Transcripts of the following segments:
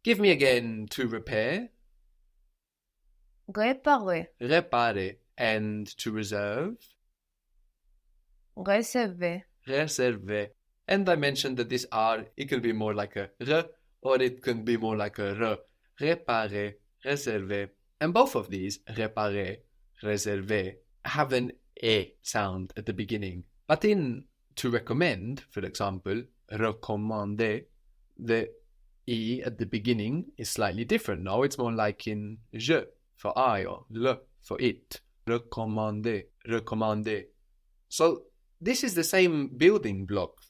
Give me again to repair. Réparer. Réparer. And to reserve. Réserver. Réserver. And I mentioned that this R, it can be more like a R or it can be more like a R. Réparer, réserver. And both of these, réparer, réserver, have an E sound at the beginning. But in to recommend, for example, recommander, the E at the beginning is slightly different. No, it's more like in je for I or le for it. Recommander, recommander. So this is the same building block,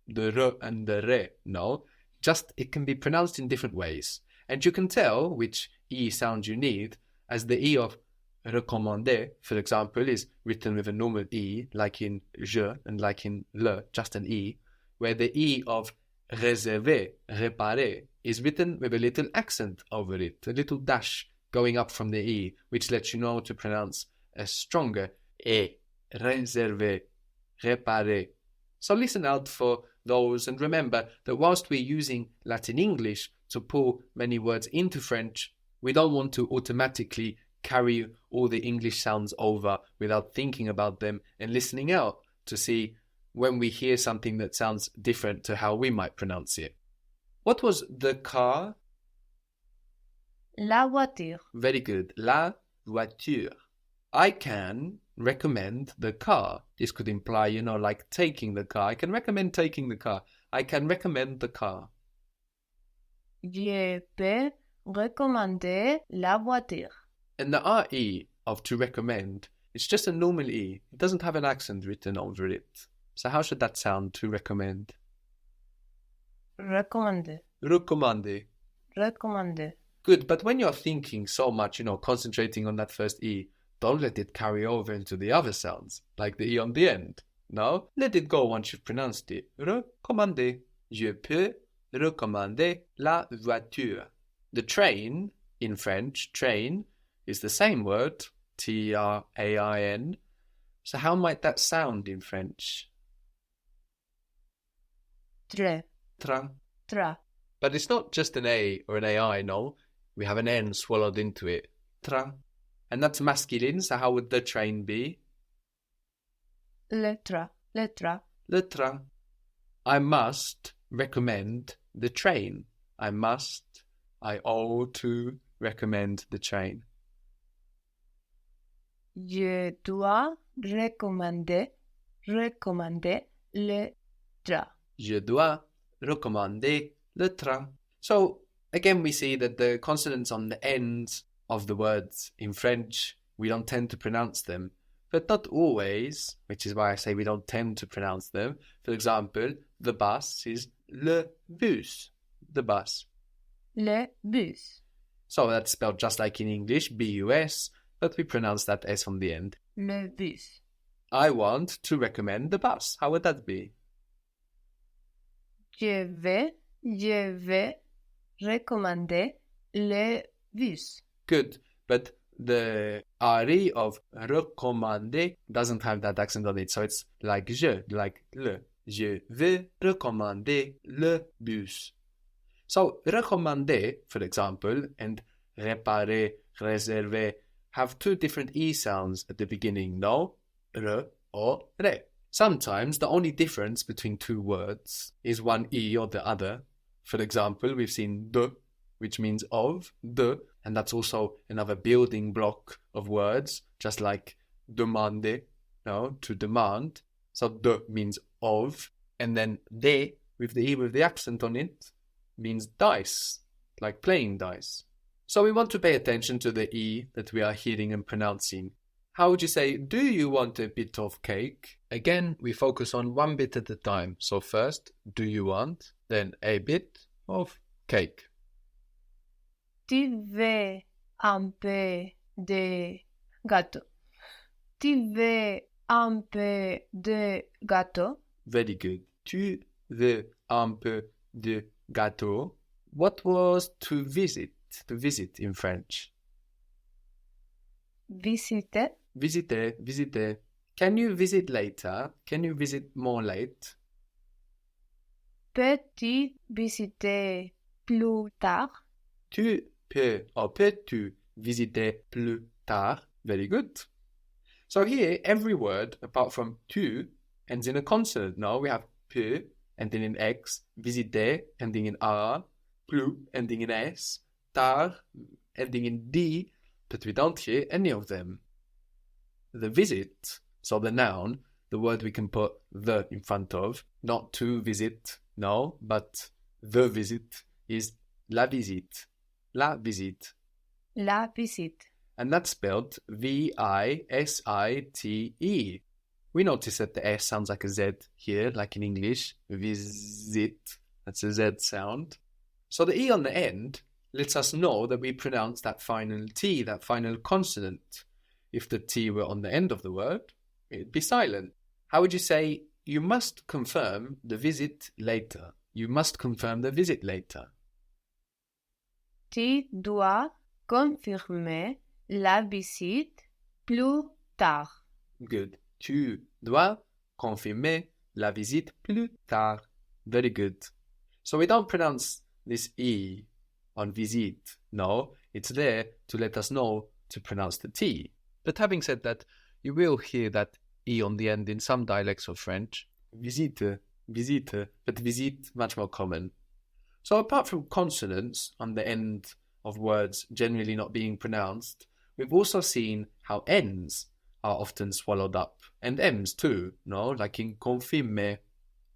the re and the re, no? Just it can be pronounced in different ways. And you can tell which E sound you need, as the E of recommander, for example, is written with a normal E, like in je and like in le, just an E, where the E of réserver, réparer, is written with a little accent over it, a little dash going up from the E, which lets you know to pronounce a stronger E. Réserver, réparer. So listen out for those and remember that whilst we're using Latin English to pull many words into French, we don't want to automatically carry all the English sounds over without thinking about them and listening out to see when we hear something that sounds different to how we might pronounce it. What was the car? La voiture. Very good. La voiture. I can recommend the car. This could imply, like taking the car. I can recommend taking the car. I can recommend the car. Je peux recommander la voiture. And the RE of to recommend, it's just a normal E. It doesn't have an accent written over it. So how should that sound, to recommend? Recommander. Recommander. Recommander. Good, but when you're thinking so much, concentrating on that first E, don't let it carry over into the other sounds, like the E on the end. No, let it go once you've pronounced it. Recommander. Je peux recommander la voiture. The train, in French, train, is the same word, T-R-A-I-N. So how might that sound in French? Train. Train. Tra. But it's not just an A or an AI, no. We have an N swallowed into it. Train. And that's masculine, so how would the train be? Le train. Le train. Le train. I must recommend the train. I ought to recommend the train. Je dois recommander le train. Je dois recommander le train. So, again, we see that the consonants on the ends of the words in French, we don't tend to pronounce them, but not always, which is why I say we don't tend to pronounce them. For example, the bus is le bus, the bus. Le bus. So that's spelled just like in English, B-U-S, but we pronounce that S on the end. Le bus. I want to recommend the bus. How would that be? Je vais recommander le bus. Good, but the RE of recommander doesn't have that accent on it, so it's like je, like le. Je vais recommander le bus. So recommander, for example, and réparer, réserver have two different E sounds at the beginning, no? Re or re. Sometimes the only difference between two words is one E or the other. For example, we've seen de, which means of, de, and that's also another building block of words, just like demander, no, to demand. So de means of, and then de, with the E with the accent on it, means dice, like playing dice. So we want to pay attention to the E that we are hearing and pronouncing. How would you say, do you want a bit of cake? Again, we focus on one bit at a time. So first, do you want? Then a bit of cake. Tu veux un peu de gâteau. Tu veux un peu de gâteau. Very good. Tu veux un peu de gâteau. What was to visit? To visit in French. Visiter. Visiter, visiter. Can you visit later? Can you visit more late? Peux-tu visiter plus tard? Tu peux or peux-tu visiter plus tard? Very good. So here, every word apart from tu ends in a consonant. No, we have peu ending in x, visiter ending in r, plus ending in s, tard ending in d, but we don't hear any of them. The visit, so the noun, the word we can put the in front of, not to visit, no, but the visit is la visite. La visite. La visite. And that's spelled V-I-S-I-T-E. We notice that the S sounds like a Z here, like in English. Visit. That's a Z sound. So the E on the end lets us know that we pronounce that final T, that final consonant. If the T were on the end of the word, it'd be silent. How would you say, you must confirm the visit later? You must confirm the visit later. Tu dois confirmer la visite plus tard. Good. Tu dois confirmer la visite plus tard. Very good. So we don't pronounce this E on visite. No, it's there to let us know to pronounce the T. But having said that, you will hear that E on the end in some dialects of French. Visite, visite, but visite much more common. So apart from consonants on the end of words generally not being pronounced, we've also seen how N's are often swallowed up, and M's too, no? Like in confirmer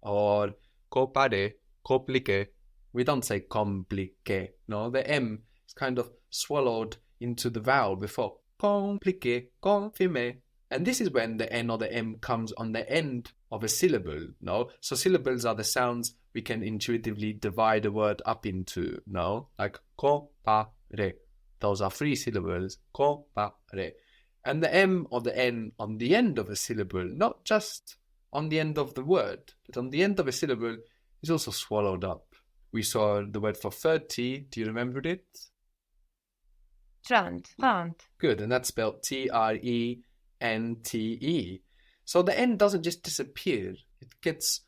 or compare, compliqué. We don't say compliqué, no? The M is kind of swallowed into the vowel before compliqué, confirmer. And this is when the N or the M comes on the end of a syllable, no? So syllables are the sounds we can intuitively divide a word up into, no? Like compare. Those are 3 syllables, compare. And the M or the N on the end of a syllable, not just on the end of the word, but on the end of a syllable, is also swallowed up. We saw the word for 30. Do you remember it? 30. Good, and that's spelled Trente. So the N doesn't just disappear, it gets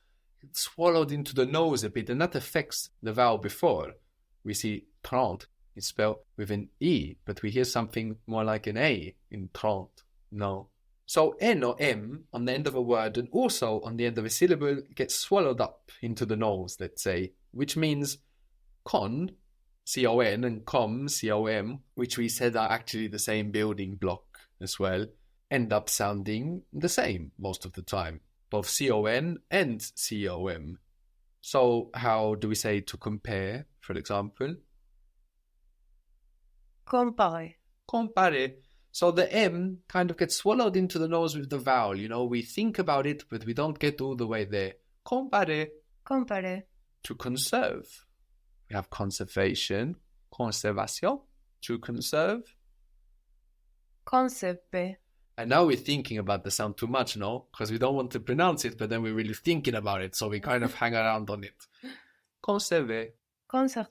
swallowed into the nose a bit, and that affects the vowel before. We see trente is spelled with an E, but we hear something more like an A in trente. No. So N or M on the end of a word and also on the end of a syllable gets swallowed up into the nose, let's say, which means con, C-O-N, and com, C-O-M, which we said are actually the same building block as well, end up sounding the same most of the time, both C-O-N and C-O-M. So how do we say to compare, for example? Compare. Compare. So the M kind of gets swallowed into the nose with the vowel. You know, we think about it, but we don't get all the way there. Compare. Compare. To conserve. We have conservation, conservation. To conserve. Conserve. And now we're thinking about the sound too much, no? Because we don't want to pronounce it, but then we're really thinking about it, so we kind of hang around on it. Conserver. Conserve.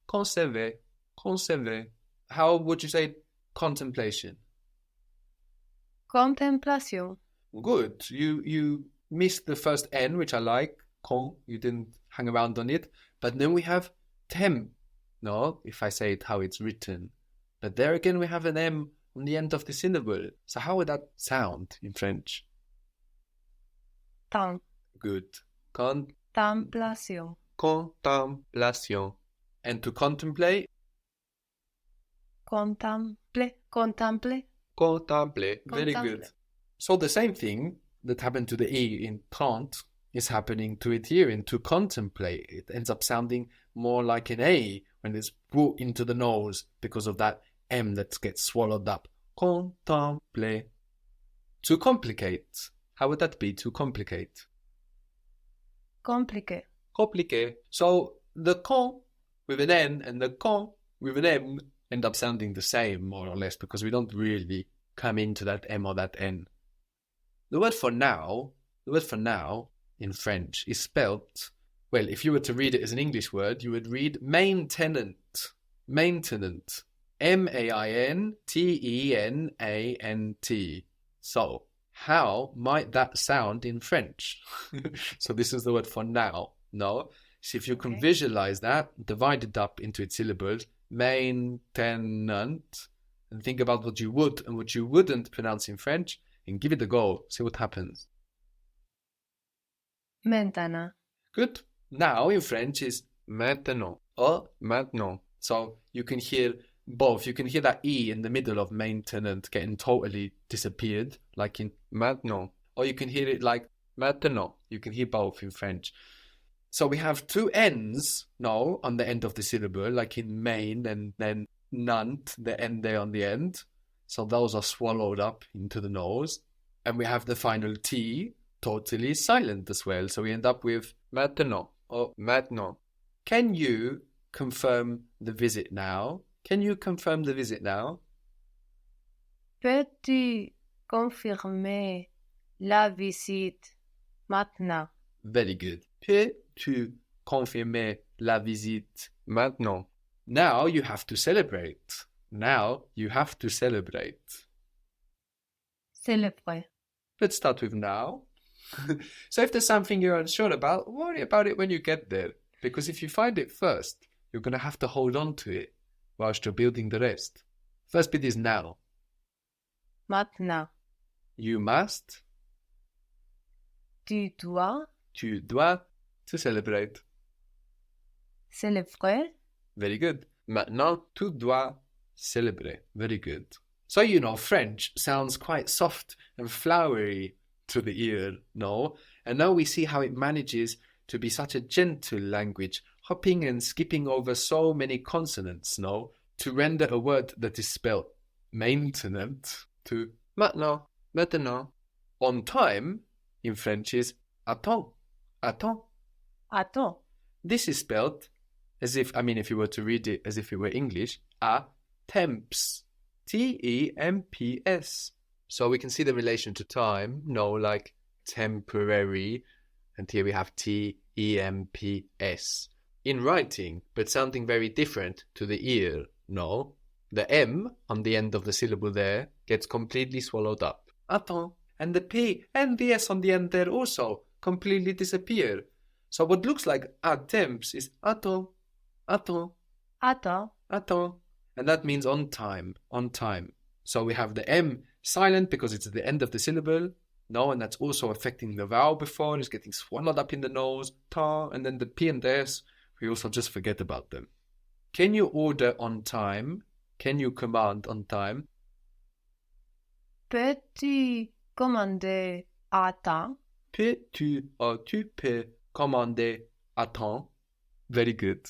Conserver. Conserver. How would you say contemplation? Contemplation. Good. You missed the first N, which I like. Con. You didn't hang around on it. But then we have tem. No, if I say it how it's written. But there again we have an M on the end of the syllable. So how would that sound in French? Temps. Good. Contemplation. Contemplation. And to contemplate? Contemple. Contemple. Contemple. Very Contemple. good. So the same thing that happened to the E in trente is happening to it here in to contemplate. It ends up sounding more like an A when it's put into the nose because of that M that gets swallowed up. Contemple. To complicate. How would that be to complicate? Compliqué. Compliqué. So the con with an N and the con with an M end up sounding the same, more or less, because we don't really come into that M or that N. The word for now in French is spelt, well, if you were to read it as an English word, you would read maintenance. Maintenance. M-A-I-N-T-E-N-A-N-T. So, how might that sound in French? So this is the word for now. No? So if you can Okay. visualize that, divide it up into its syllables, Maintenant. And think about what you would and what you wouldn't pronounce in French and give it a go. See what happens. Maintenant. Good. Now in French is maintenant or maintenant. So you can hear both. You can hear that E in the middle of maintenant getting totally disappeared, like in maintenant. Or you can hear it like maintenant. You can hear both in French. So we have two N's now on the end of the syllable, like in main and then nant, the N there on the end. So those are swallowed up into the nose. And we have the final T totally silent as well. So we end up with maintenant or maintenant. Can you confirm the visit now? Can you confirm the visit now? Peux-tu confirmer la visite maintenant? Very good. Peux-tu confirmer la visite maintenant? Now you have to celebrate. Now you have to celebrate. Célébrer. Let's start with now. So if there's something you're unsure about, worry about it when you get there. Because if you find it first, you're going to have to hold on to it whilst you're building the rest. First bit is now. Maintenant. You must. Tu dois. Tu dois to celebrate. Célébrer. Very good. Maintenant, tu dois célébrer. Very good. So, you know, French sounds quite soft and flowery to the ear, no? And now we see how it manages to be such a gentle language, hopping and skipping over so many consonants, no? To render a word that is spelled maintenant to maintenant, maintenant. On time in French is attends, attends. Attends. This is spelled as if, if you were to read it as if it were English, a temps. Temps. So we can see the relation to time, no, like temporary, and here we have temps. In writing, but sounding very different to the ear, no? The M on the end of the syllable there gets completely swallowed up. Attends. And the P and the S on the end there also completely disappear. So what looks like temps is attends, attends, Attends. attends. And that means on time, on time. So we have the M silent because it's at the end of the syllable. No, and that's also affecting the vowel before. It's getting swallowed up in the nose. Ta, and then the P and the S, we also just forget about them. Can you order on time? Can you command on time? Peux-tu commander à temps? Peux-tu or tu peux commander à temps? Very good.